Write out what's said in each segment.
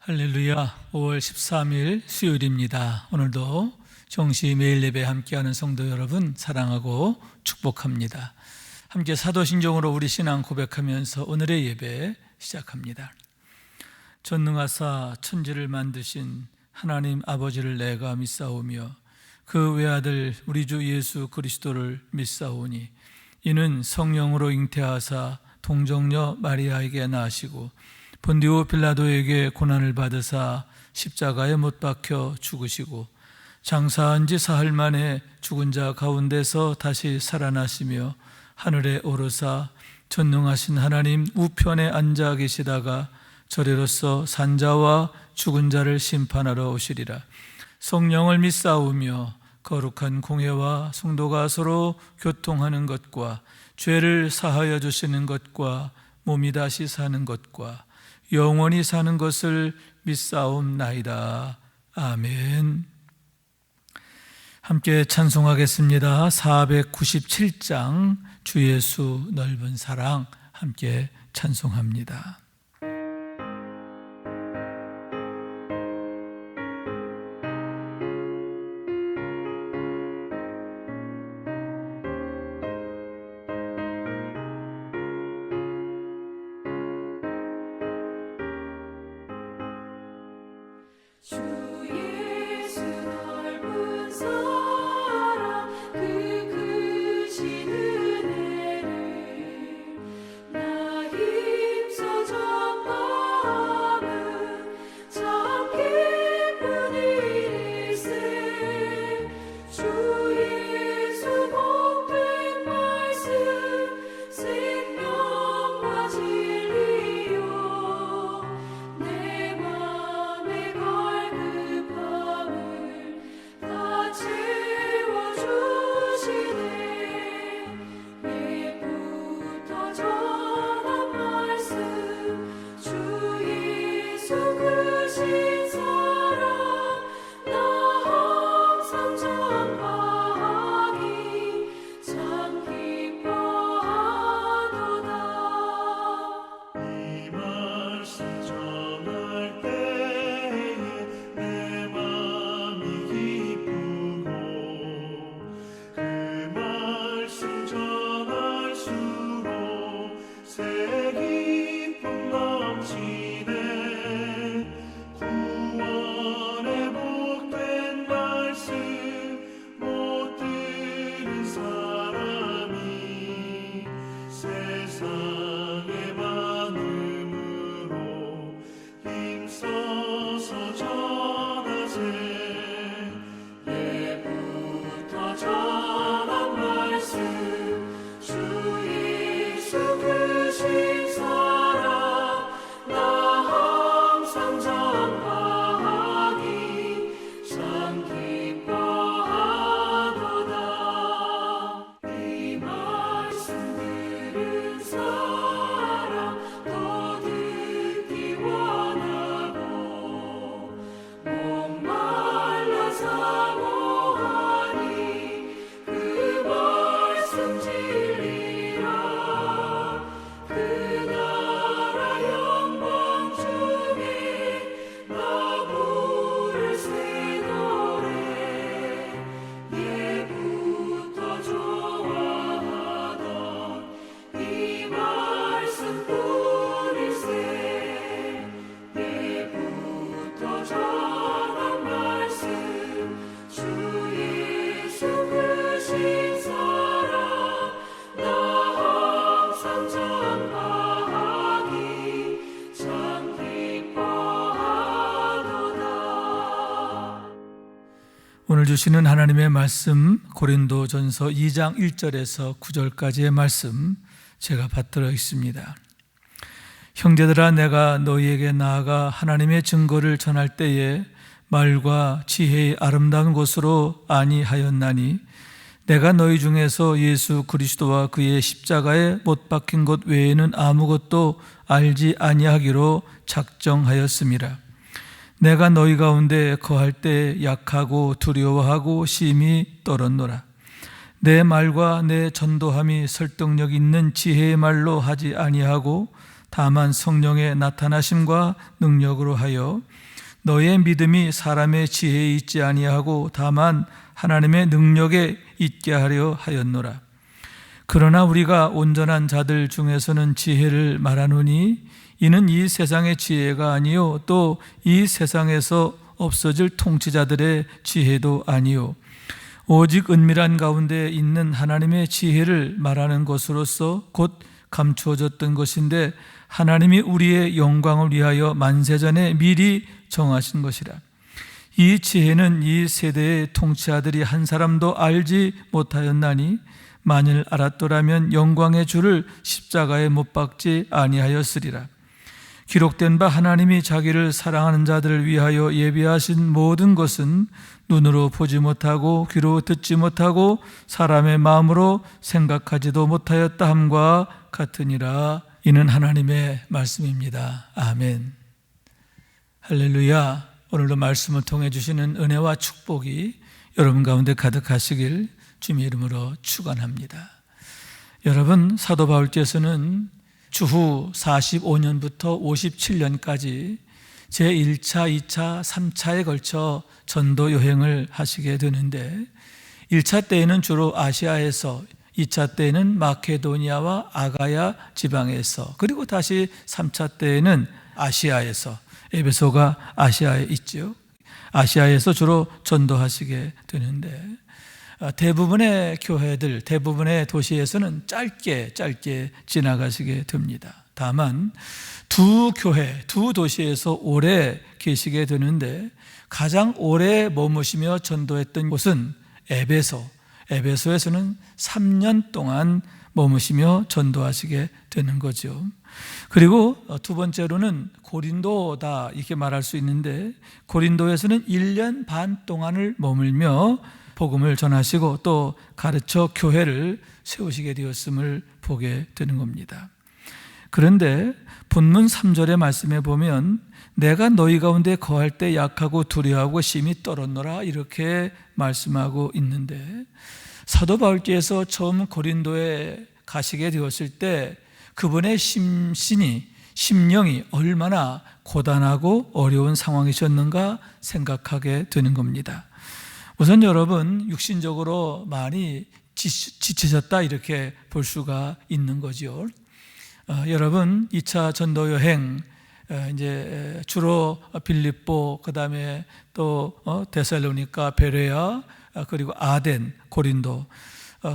할렐루야. 5월 13일 수요일입니다. 오늘도 정시 매일 예배 함께하는 성도 여러분 사랑하고 축복합니다. 함께 사도신경으로 우리 신앙 고백하면서 오늘의 예배 시작합니다. 전능하사 천지를 만드신 하나님 아버지를 내가 믿사오며 그 외아들 우리 주 예수 그리스도를 믿사오니 이는 성령으로 잉태하사 동정녀 마리아에게 나시고 본디오 빌라도에게 고난을 받으사 십자가에 못 박혀 죽으시고 장사한 지 사흘 만에 죽은 자 가운데서 다시 살아나시며 하늘에 오르사 전능하신 하나님 우편에 앉아 계시다가 저리로서 산자와 죽은 자를 심판하러 오시리라. 성령을 믿사오며 거룩한 공회와 성도가 서로 교통하는 것과 죄를 사하여 주시는 것과 몸이 다시 사는 것과 영원히 사는 것을 믿사옵나이다. 아멘. 함께 찬송하겠습니다. 497장 주 예수 넓은 사랑 함께 찬송합니다. 오늘 주시는 하나님의 말씀 고린도전서 2장 1절에서 9절까지의 말씀 제가 받들어 있습니다. 형제들아, 내가 너희에게 나아가 하나님의 증거를 전할 때에 말과 지혜의 아름다운 것으로 아니하였나니 내가 너희 중에서 예수 그리스도와 그의 십자가에 못 박힌 것 외에는 아무것도 알지 아니하기로 작정하였음이라. 내가 너희 가운데 거할 때 약하고 두려워하고 심히 떨었노라. 내 말과 내 전도함이 설득력 있는 지혜의 말로 하지 아니하고 다만 성령의 나타나심과 능력으로 하여 너의 믿음이 사람의 지혜에 있지 아니하고 다만 하나님의 능력에 있게 하려 하였노라. 그러나 우리가 온전한 자들 중에서는 지혜를 말하노니 이는 이 세상의 지혜가 아니요 또 이 세상에서 없어질 통치자들의 지혜도 아니요 오직 은밀한 가운데 있는 하나님의 지혜를 말하는 것으로서 곧 감추어졌던 것인데 하나님이 우리의 영광을 위하여 만세전에 미리 정하신 것이라. 이 지혜는 이 세대의 통치자들이 한 사람도 알지 못하였나니 만일 알았더라면 영광의 주를 십자가에 못 박지 아니하였으리라. 기록된 바 하나님이 자기를 사랑하는 자들을 위하여 예비하신 모든 것은 눈으로 보지 못하고 귀로 듣지 못하고 사람의 마음으로 생각하지도 못하였다 함과 같으니라. 이는 하나님의 말씀입니다. 아멘. 할렐루야. 오늘도 말씀을 통해 주시는 은혜와 축복이 여러분 가운데 가득하시길 주님의 이름으로 축원합니다. 여러분, 사도 바울께서는 주후 45년부터 57년까지 제1차, 2차, 3차에 걸쳐 전도 여행을 하시게 되는데 1차 때에는 주로 아시아에서, 2차 때에는 마케도니아와 아가야 지방에서, 그리고 다시 3차 때에는 아시아에서, 에베소가 아시아에 있죠. 아시아에서 주로 전도하시게 되는데 대부분의 교회들, 대부분의 도시에서는 짧게 지나가시게 됩니다. 다만 두 교회, 두 도시에서 오래 계시게 되는데 가장 오래 머무시며 전도했던 곳은 에베소. 에베소에서는 3년 동안 머무시며 전도하시게 되는 거죠. 그리고 두 번째로는 고린도다 이렇게 말할 수 있는데 고린도에서는 1년 반 동안을 머물며 복음을 전하시고 또 가르쳐 교회를 세우시게 되었음을 보게 되는 겁니다. 그런데 본문 3절의 말씀에 보면 내가 너희 가운데 거할 때 약하고 두려워하고 심히 떨었노라 이렇게 말씀하고 있는데 사도 바울께서 처음 고린도에 가시게 되었을 때 그분의 심령이 얼마나 고단하고 어려운 상황이셨는가 생각하게 되는 겁니다. 우선 여러분, 육신적으로 많이 지치셨다 이렇게 볼 수가 있는 거죠. 여러분, 2차 전도 여행 이제 주로 빌립보, 그다음에 또 데살로니가, 베레아, 그리고 아덴,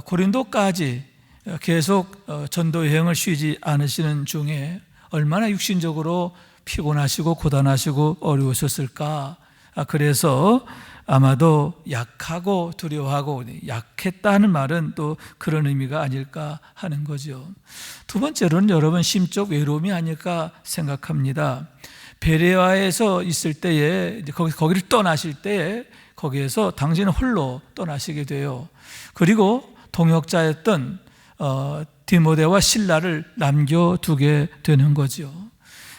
고린도까지 계속 전도 여행을 쉬지 않으시는 중에 얼마나 육신적으로 피곤하시고 고단하시고 어려우셨을까. 그래서 아마도 약하고 두려워하고 약했다는 말은 또 그런 의미가 아닐까 하는 거죠. 두 번째로는 여러분 심적 외로움이 아닐까 생각합니다. 베레아에서 있을 때에 거기를 떠나실 때에 거기에서 당신은 홀로 떠나시게 돼요. 그리고 동역자였던 디모데와 실라를 남겨두게 되는 거죠.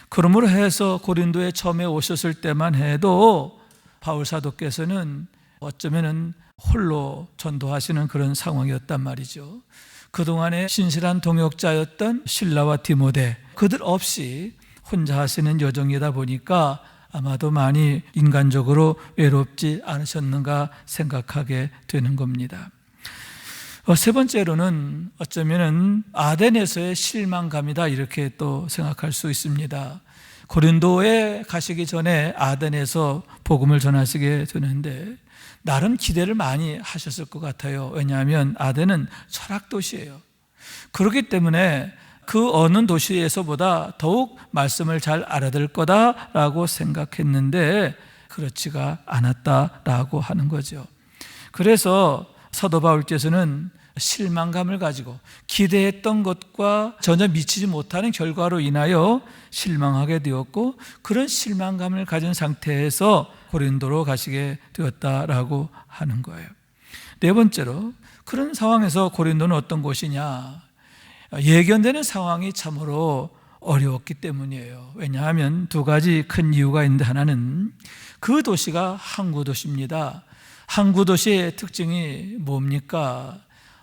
그러므로 해서 고린도에 처음에 오셨을 때만 해도 바울 사도께서는 어쩌면은 홀로 전도하시는 그런 상황이었단 말이죠. 그동안에 신실한 동역자였던 실라와 디모데, 그들 없이 혼자 하시는 여정이다 보니까 아마도 많이 인간적으로 외롭지 않으셨는가 생각하게 되는 겁니다. 세 번째로는 어쩌면은 아덴에서의 실망감이다 이렇게 또 생각할 수 있습니다. 고린도에 가시기 전에 아덴에서 복음을 전하시게 되는데 나름 기대를 많이 하셨을 것 같아요. 왜냐하면 아덴은 철학 도시예요. 그렇기 때문에 그 어느 도시에서보다 더욱 말씀을 잘 알아들 거다라고 생각했는데 그렇지가 않았다라고 하는 거죠. 그래서 사도 바울께서는 실망감을 가지고 기대했던 것과 전혀 미치지 못하는 결과로 인하여 실망하게 되었고 그런 실망감을 가진 상태에서 고린도로 가시게 되었다라고 하는 거예요. 네 번째로 그런 상황에서 고린도는 어떤 곳이냐? 예견되는 상황이 참으로 어려웠기 때문이에요. 왜냐하면 두 가지 큰 이유가 있는데 하나는 그 도시가 항구 도시입니다. 항구 도시의 특징이 뭡니까?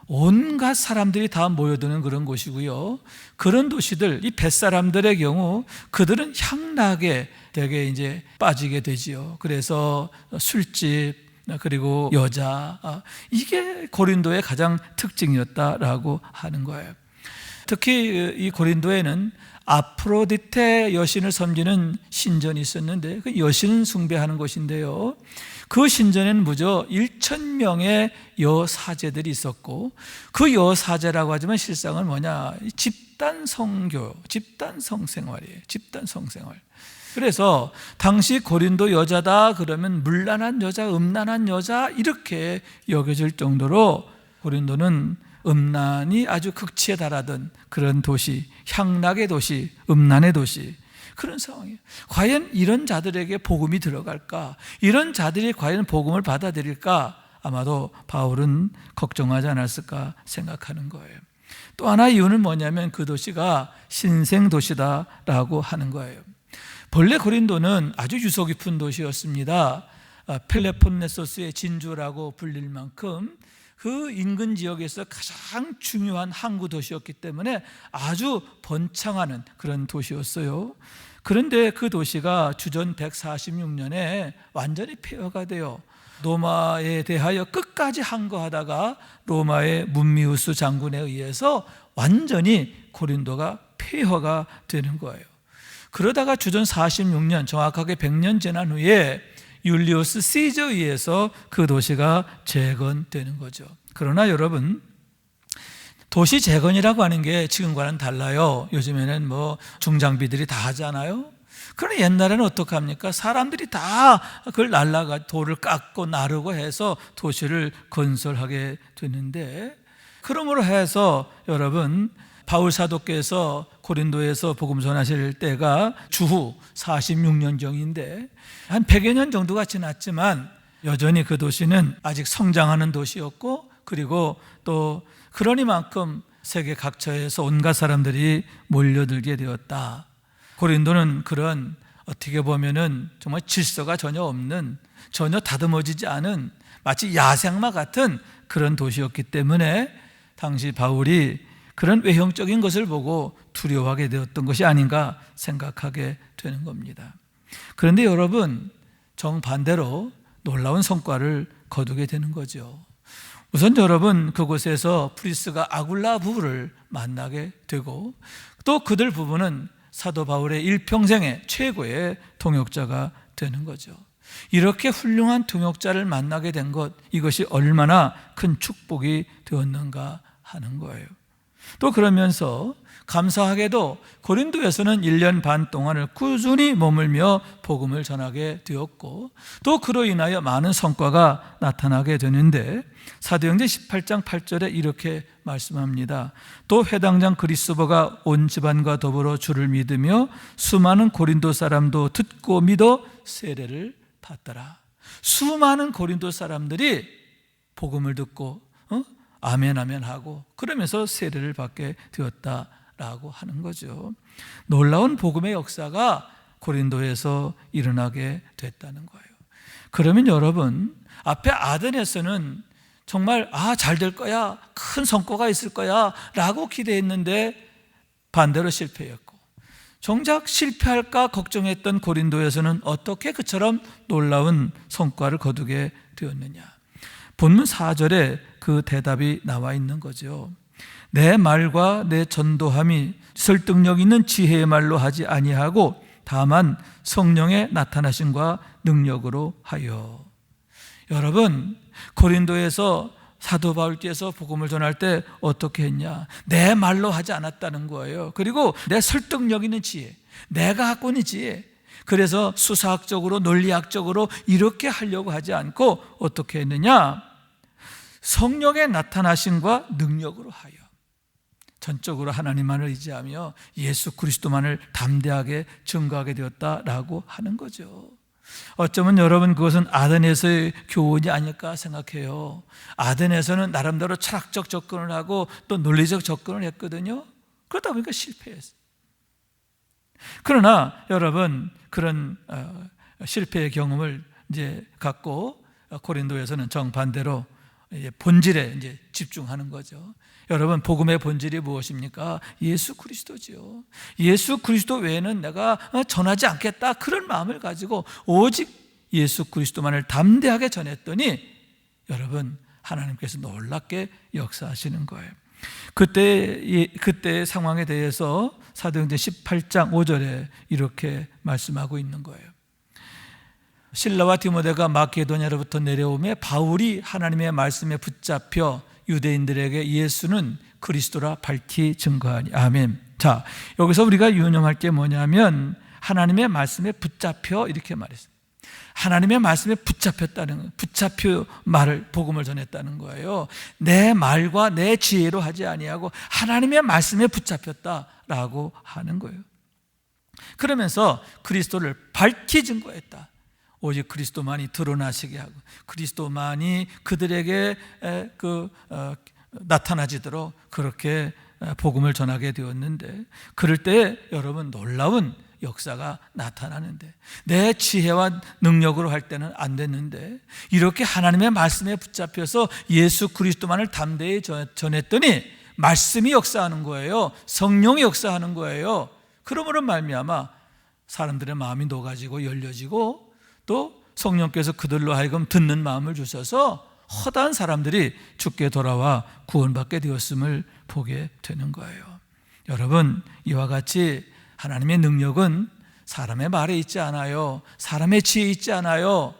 온갖 사람들이 다 모여드는 그런 곳이고요. 그런 도시들, 이 벳사람들의 경우 그들은 향락에 되게 이제 빠지게 되지요. 그래서 술집, 그리고 여자, 이게 고린도의 가장 특징이었다라고 하는 거예요. 특히 이 고린도에는 아프로디테 여신을 섬기는 신전이 있었는데, 그 여신 숭배하는 곳인데요, 그 신전에는 무려 1,000명의 여사제들이 있었고, 그 여사제라고 하지만 실상은 뭐냐, 집단 성교, 집단 성생활이에요. 집단 성생활. 그래서 당시 고린도 여자다 그러면 문란한 여자, 음란한 여자 이렇게 여겨질 정도로 고린도는 음란이 아주 극치에 달하던 그런 도시, 향락의 도시, 음란의 도시, 그런 상황이에요. 과연 이런 자들에게 복음이 들어갈까? 이런 자들이 과연 복음을 받아들일까? 아마도 바울은 걱정하지 않았을까 생각하는 거예요. 또 하나 이유는 뭐냐면 그 도시가 신생 도시다라고 하는 거예요. 본래 고린도는 아주 유서 깊은 도시였습니다. 펠레폰네소스의 진주라고 불릴 만큼 그 인근 지역에서 가장 중요한 항구 도시였기 때문에 아주 번창하는 그런 도시였어요. 그런데 그 도시가 주전 146년에 완전히 폐허가 돼요. 로마에 대하여 끝까지 항거하다가 로마의 문미우스 장군에 의해서 완전히 고린도가 폐허가 되는 거예요. 그러다가 주전 46년, 정확하게 100년 지난 후에 율리우스 시저에 의해서 그 도시가 재건되는 거죠. 그러나 여러분, 도시 재건이라고 하는 게 지금과는 달라요. 요즘에는 뭐 중장비들이 다 하잖아요. 그러나 옛날에는 어떡합니까? 사람들이 다 그걸 날라가 돌을 깎고 나르고 해서 도시를 건설하게 되는데, 그러므로 해서 여러분, 바울 사도께서 고린도에서 복음 전하실 때가 주후 46년경인데 한 100여 년 정도가 지났지만 여전히 그 도시는 아직 성장하는 도시였고, 그리고 또 그러니만큼 세계 각처에서 온갖 사람들이 몰려들게 되었다. 고린도는 그런 어떻게 보면은 정말 질서가 전혀 없는, 전혀 다듬어지지 않은 마치 야생마 같은 그런 도시였기 때문에 당시 바울이 그런 외형적인 것을 보고 두려워하게 되었던 것이 아닌가 생각하게 되는 겁니다. 그런데 여러분, 정반대로 놀라운 성과를 거두게 되는 거죠. 우선 여러분, 그곳에서 프리스가 아굴라 부부를 만나게 되고, 또 그들 부부는 사도 바울의 일평생의 최고의 동역자가 되는 거죠. 이렇게 훌륭한 동역자를 만나게 된 것, 이것이 얼마나 큰 축복이 되었는가 하는 거예요. 또 그러면서 감사하게도 고린도에서는 1년 반 동안을 꾸준히 머물며 복음을 전하게 되었고, 또 그로 인하여 많은 성과가 나타나게 되는데, 사도행전 18장 8절에 이렇게 말씀합니다. 또 회당장 그리스도가 온 집안과 더불어 주를 믿으며 수많은 고린도 사람도 듣고 믿어 세례를 받더라. 수많은 고린도 사람들이 복음을 듣고 아멘 아멘 하고 그러면서 세례를 받게 되었다라고 하는 거죠. 놀라운 복음의 역사가 고린도에서 일어나게 됐다는 거예요. 그러면 여러분, 앞에 아덴에서는 정말 잘 될 거야, 큰 성과가 있을 거야 라고 기대했는데 반대로 실패했고, 정작 실패할까 걱정했던 고린도에서는 어떻게 그처럼 놀라운 성과를 거두게 되었느냐. 본문 4절에 그 대답이 나와 있는 거죠. 내 말과 내 전도함이 설득력 있는 지혜의 말로 하지 아니하고 다만 성령의 나타나심과 능력으로 하여. 여러분, 고린도에서 사도 바울께서 복음을 전할 때 어떻게 했냐? 내 말로 하지 않았다는 거예요. 그리고 내 설득력 있는 지혜, 내가 갖고 있는 지혜, 그래서 수사학적으로 논리학적으로 이렇게 하려고 하지 않고 어떻게 했느냐? 성령의 나타나심과 능력으로 하여. 전적으로 하나님만을 의지하며 예수 그리스도만을 담대하게 증거하게 되었다라고 하는 거죠. 어쩌면 여러분, 그것은 아덴에서의 교훈이 아닐까 생각해요. 아덴에서는 나름대로 철학적 접근을 하고 또 논리적 접근을 했거든요. 그러다 보니까 실패했어요. 그러나 여러분, 그런 실패의 경험을 이제 갖고 고린도에서는 정반대로 본질에 이제 집중하는 거죠. 여러분, 복음의 본질이 무엇입니까? 예수 그리스도지요. 예수 그리스도 외에는 내가 전하지 않겠다, 그런 마음을 가지고 오직 예수 그리스도만을 담대하게 전했더니 여러분, 하나님께서 놀랍게 역사하시는 거예요. 그때 상황에 대해서 사도행전 18장 5절에 이렇게 말씀하고 있는 거예요. 실라와 디모데가 마케도냐로부터 내려오매 바울이 하나님의 말씀에 붙잡혀 유대인들에게 예수는 그리스도라 밝히 증거하니. 아멘. 자, 여기서 우리가 유념할 게 뭐냐면 하나님의 말씀에 붙잡혀, 이렇게 말했어요. 하나님의 말씀에 붙잡혔다는 거예요. 붙잡혀 말을, 복음을 전했다는 거예요. 내 말과 내 지혜로 하지 아니하고 하나님의 말씀에 붙잡혔다라고 하는 거예요. 그러면서 그리스도를 밝히 증거했다. 오직 그리스도만이 드러나시게 하고 그리스도만이 그들에게 나타나지도록 그렇게 복음을 전하게 되었는데, 그럴 때 여러분, 놀라운 역사가 나타나는데, 내 지혜와 능력으로 할 때는 안 됐는데 이렇게 하나님의 말씀에 붙잡혀서 예수 그리스도만을 담대히 전했더니 말씀이 역사하는 거예요. 성령이 역사하는 거예요. 그러므로 말미암아 사람들의 마음이 녹아지고 열려지고 또 성령께서 그들로 하여금 듣는 마음을 주셔서 허다한 사람들이 주께 돌아와 구원받게 되었음을 보게 되는 거예요. 여러분, 이와 같이 하나님의 능력은 사람의 말에 있지 않아요. 사람의 지혜에 있지 않아요.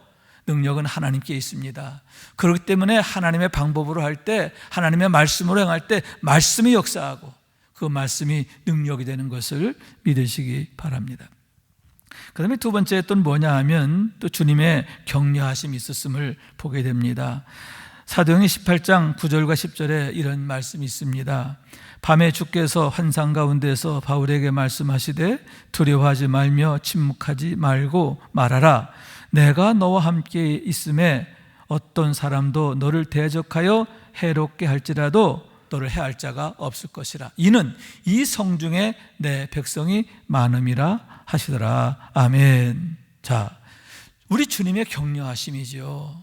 능력은 하나님께 있습니다. 그렇기 때문에 하나님의 방법으로 할 때, 하나님의 말씀으로 행할 때 말씀이 역사하고 그 말씀이 능력이 되는 것을 믿으시기 바랍니다. 그 다음에 두 번째 또 뭐냐 하면 또 주님의 격려하심이 있었음을 보게 됩니다. 사도행전 18장 9절과 10절에 이런 말씀이 있습니다. 밤에 주께서 환상 가운데서 바울에게 말씀하시되 두려워하지 말며 침묵하지 말고 말하라. 내가 너와 함께 있음에 어떤 사람도 너를 대적하여 해롭게 할지라도 너를 해할 자가 없을 것이라. 이는 이 성중에 내 백성이 많음이라 하시더라. 아멘. 자, 우리 주님의 격려하심이죠.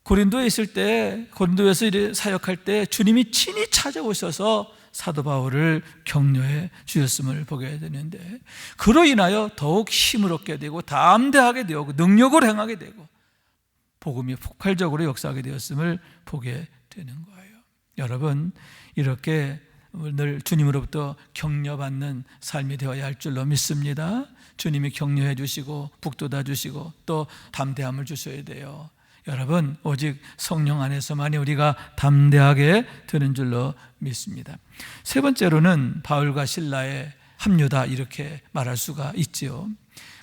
고린도에 있을 때, 고린도에서 사역할 때 주님이 친히 찾아오셔서 사도 바울을 격려해 주셨음을 보게 되는데, 그로 인하여 더욱 힘을 얻게 되고 담대하게 되고 능력을 행하게 되고 복음이 폭발적으로 역사하게 되었음을 보게 되는 거예요. 여러분, 이렇게 늘 주님으로부터 격려받는 삶이 되어야 할 줄로 믿습니다. 주님이 격려해 주시고 북돋아 주시고 또 담대함을 주셔야 돼요. 여러분, 오직 성령 안에서만이 우리가 담대하게 되는 줄로 믿습니다. 세 번째로는 바울과 실라의 합류다, 이렇게 말할 수가 있지요.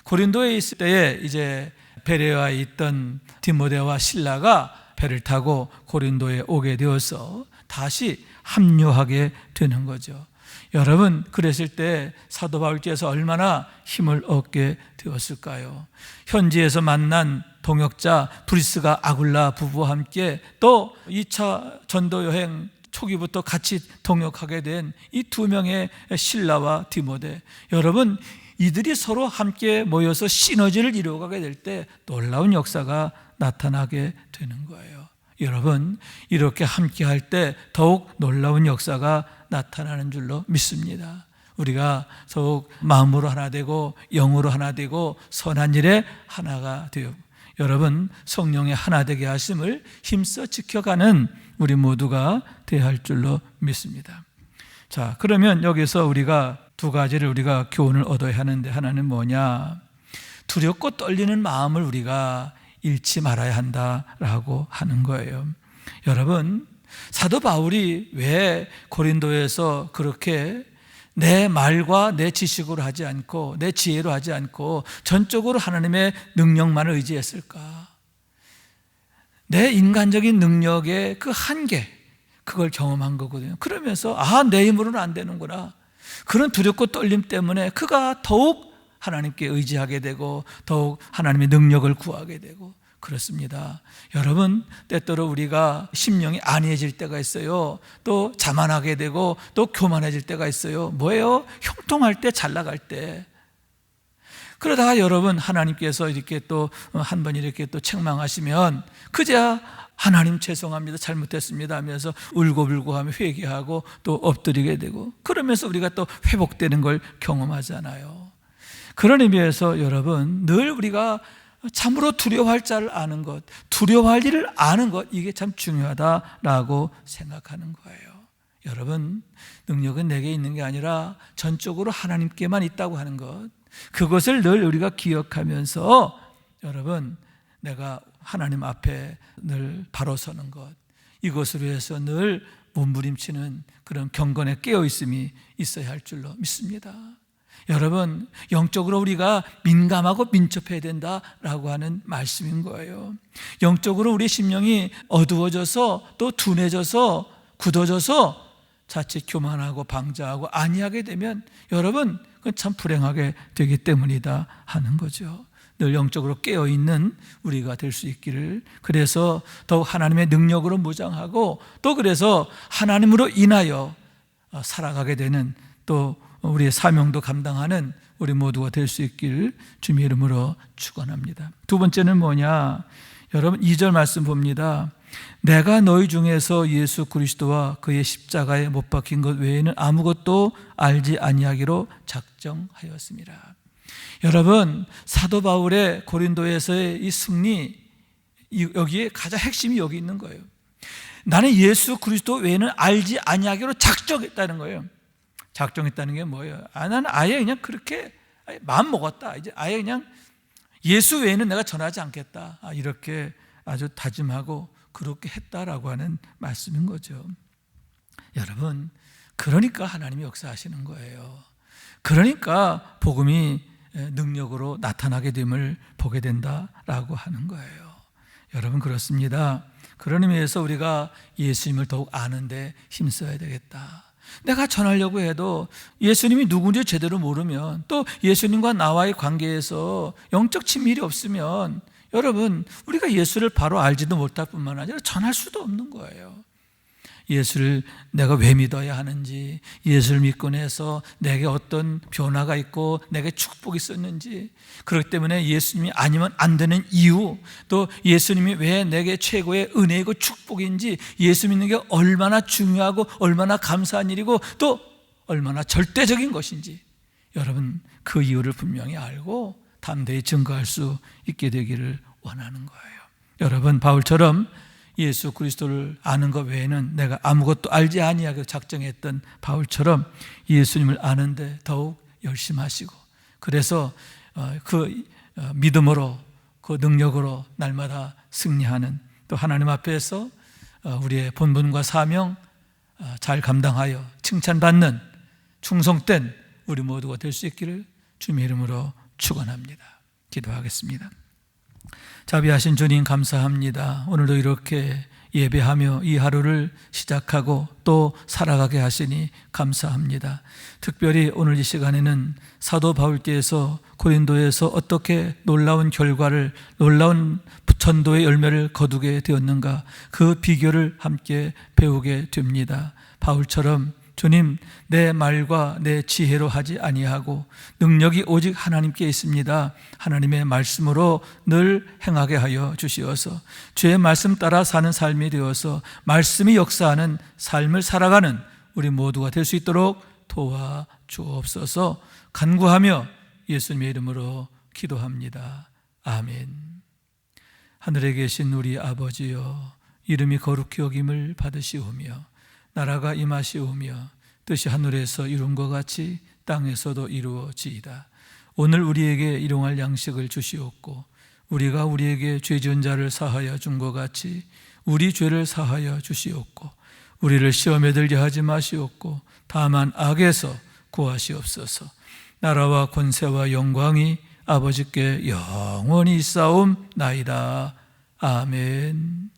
고린도에 있을 때에 이제 베레아에 있던 디모데와 실라가 배를 타고 고린도에 오게 되어서 다시 합류하게 되는 거죠. 여러분, 그랬을 때 사도 바울께서 얼마나 힘을 얻게 되었을까요? 현지에서 만난 동역자 브리스가 아굴라 부부와 함께 또 2차 전도 여행 초기부터 같이 동역하게 된 이 두 명의 실라와 디모데, 여러분, 이들이 서로 함께 모여서 시너지를 이루어가게 될 때 놀라운 역사가 나타나게 되는 거예요. 여러분, 이렇게 함께 할 때 더욱 놀라운 역사가 나타나는 줄로 믿습니다. 우리가 더욱 마음으로 하나 되고 영으로 하나 되고 선한 일에 하나가 되어, 여러분, 성령의 하나 되게 하심을 힘써 지켜가는 우리 모두가 되어야 할 줄로 믿습니다. 자, 그러면 여기서 우리가 두 가지를 우리가 교훈을 얻어야 하는데, 하나는 뭐냐? 두렵고 떨리는 마음을 우리가 잃지 말아야 한다라고 하는 거예요. 여러분, 사도 바울이 왜 고린도에서 그렇게 내 말과 내 지식으로 하지 않고 내 지혜로 하지 않고 전적으로 하나님의 능력만을 의지했을까? 내 인간적인 능력의 그 한계, 그걸 경험한 거거든요. 그러면서 내 힘으로는 안 되는구나. 그런 두렵고 떨림 때문에 그가 더욱 하나님께 의지하게 되고 더욱 하나님의 능력을 구하게 되고 그렇습니다. 여러분, 때때로 우리가 심령이 안이해질 때가 있어요. 또 자만하게 되고 또 교만해질 때가 있어요. 뭐예요? 형통할 때, 잘 나갈 때. 그러다가 여러분 하나님께서 이렇게 또 한 번 이렇게 또 책망하시면 그제야 하나님 죄송합니다, 잘못했습니다 하면서 울고불고 하며 회개하고 또 엎드리게 되고, 그러면서 우리가 또 회복되는 걸 경험하잖아요. 그런 의미에서 여러분, 늘 우리가 참으로 두려워할 자를 아는 것, 두려워할 일을 아는 것, 이게 참 중요하다라고 생각하는 거예요. 여러분, 능력은 내게 있는 게 아니라 전적으로 하나님께만 있다고 하는 것, 그것을 늘 우리가 기억하면서 여러분, 내가 하나님 앞에 늘 바로 서는 것, 이것을 위해서 늘 몸부림치는 그런 경건에 깨어있음이 있어야 할 줄로 믿습니다. 여러분, 영적으로 우리가 민감하고 민첩해야 된다라고 하는 말씀인 거예요. 영적으로 우리 심령이 어두워져서 또 둔해져서 굳어져서 자칫 교만하고 방자하고 안이하게 되면 여러분, 그건 참 불행하게 되기 때문이다 하는 거죠. 늘 영적으로 깨어있는 우리가 될 수 있기를, 그래서 더욱 하나님의 능력으로 무장하고 또 그래서 하나님으로 인하여 살아가게 되는, 또 우리의 사명도 감당하는 우리 모두가 될 수 있기를 주님의 이름으로 축원합니다. 두 번째는 뭐냐? 여러분 2절 말씀 봅니다. 내가 너희 중에서 예수 그리스도와 그의 십자가에 못 박힌 것 외에는 아무것도 알지 아니하기로 작정하였습니다. 여러분, 사도 바울의 고린도에서의 이 승리, 여기에 가장 핵심이 여기 있는 거예요. 나는 예수 그리스도 외에는 알지 아니하기로 작정했다는 거예요. 작정했다는 게 뭐예요? 나는 아예 그냥 그렇게 마음 먹었다. 이제 아예 그냥 예수 외에는 내가 전하지 않겠다. 이렇게 아주 다짐하고 그렇게 했다라고 하는 말씀인 거죠. 여러분, 그러니까 하나님이 역사하시는 거예요. 그러니까 복음이 능력으로 나타나게 됨을 보게 된다라고 하는 거예요. 여러분, 그렇습니다. 그런 의미에서 우리가 예수님을 더욱 아는데 힘써야 되겠다. 내가 전하려고 해도 예수님이 누군지 제대로 모르면, 또 예수님과 나와의 관계에서 영적 친밀이 없으면 여러분, 우리가 예수를 바로 알지도 못할 뿐만 아니라 전할 수도 없는 거예요. 예수를 내가 왜 믿어야 하는지, 예수를 믿고 나서 내게 어떤 변화가 있고 내게 축복이 있었는지, 그렇기 때문에 예수님이 아니면 안 되는 이유, 또 예수님이 왜 내게 최고의 은혜이고 축복인지, 예수 믿는 게 얼마나 중요하고 얼마나 감사한 일이고 또 얼마나 절대적인 것인지, 여러분 그 이유를 분명히 알고 담대히 증거할 수 있게 되기를 원하는 거예요. 여러분, 바울처럼 예수 그리스도를 아는 것 외에는 내가 아무것도 알지 아니하고 작정했던 바울처럼 예수님을 아는데 더욱 열심하시고, 그래서 그 믿음으로, 그 능력으로 날마다 승리하는, 또 하나님 앞에서 우리의 본분과 사명 잘 감당하여 칭찬받는 충성된 우리 모두가 될 수 있기를 주님의 이름으로 축원합니다. 기도하겠습니다. 자비하신 주님, 감사합니다. 오늘도 이렇게 예배하며 이 하루를 시작하고 또 살아가게 하시니 감사합니다. 특별히 오늘 이 시간에는 사도 바울께서 고린도에서 어떻게 놀라운 결과를, 놀라운 전도의 열매를 거두게 되었는가, 그 비결을 함께 배우게 됩니다. 바울처럼 주님, 내 말과 내 지혜로 하지 아니하고 능력이 오직 하나님께 있습니다. 하나님의 말씀으로 늘 행하게 하여 주시어서 주의 말씀 따라 사는 삶이 되어서 말씀이 역사하는 삶을 살아가는 우리 모두가 될 수 있도록 도와주옵소서. 간구하며 예수님의 이름으로 기도합니다. 아멘. 하늘에 계신 우리 아버지여, 이름이 거룩히 여김을 받으시오며 나라가 임하시오며 뜻이 하늘에서 이룬 것 같이 땅에서도 이루어지이다. 오늘 우리에게 일용할 양식을 주시옵고 우리가 우리에게 죄 지은 자를 사하여 준 것 같이 우리 죄를 사하여 주시옵고 우리를 시험에 들게 하지 마시옵고 다만 악에서 구하시옵소서. 나라와 권세와 영광이 아버지께 영원히 있사옵나이다. 아멘.